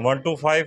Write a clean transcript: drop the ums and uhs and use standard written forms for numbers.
125